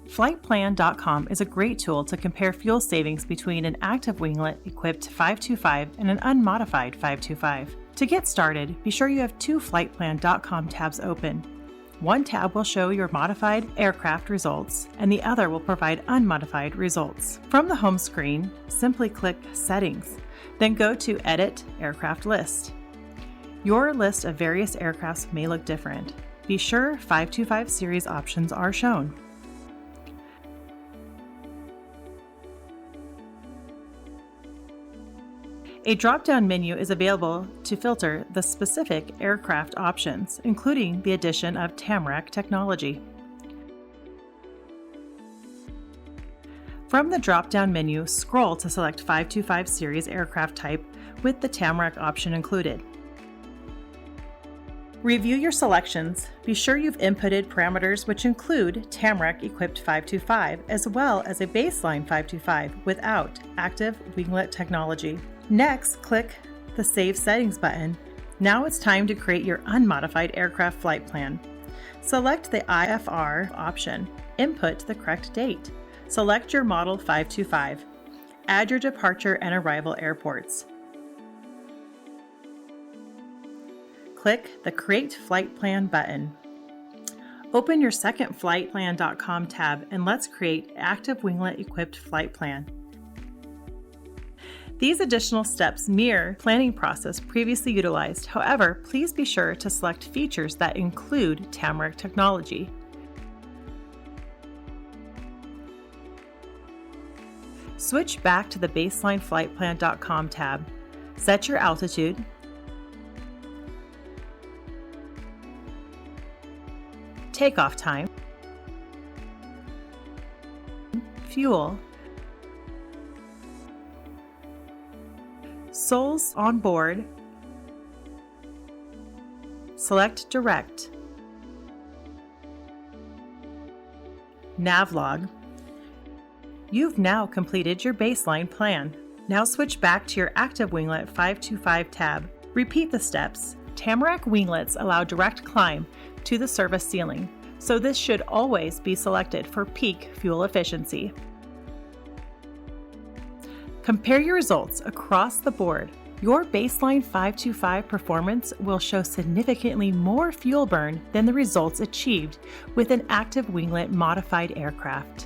Flightplan.com is a great tool to compare fuel savings between an Active Winglet equipped 525 and an unmodified 525. To get started, be sure you have two Flightplan.com tabs open. One tab will show your modified aircraft results, and the other will provide unmodified results. From the home screen, simply click Settings, then go to Edit Aircraft List. Your list of various aircrafts may look different. Be sure 525 series options are shown. A drop-down menu is available to filter the specific aircraft options, including the addition of Tamarack technology. From the drop-down menu, scroll to select 525 series aircraft type with the Tamarack option included. Review your selections. Be sure you've inputted parameters which include Tamarack equipped 525 as well as a baseline 525 without Active Winglet technology. Next, click the Save Settings button. Now it's time to create your unmodified aircraft flight plan. Select the IFR option. Input the correct date. Select your model 525. Add your departure and arrival airports. Click the Create Flight Plan button. Open your second Flightplan.com tab and let's create Active Winglet equipped flight plan. These additional steps mirror the planning process previously utilized. However, please be sure to select features that include Tamarack technology. Switch back to the baseline Flightplan.com tab. Set your altitude, takeoff time, fuel, souls on board, select direct, navlog. You've now completed your baseline plan. Now switch back to your Active Winglet 525 tab. Repeat the steps. Tamarack winglets allow direct climb to the service ceiling, so this should always be selected for peak fuel efficiency. Compare your results across the board. Your baseline 525 performance will show significantly more fuel burn than the results achieved with an Active Winglet modified aircraft.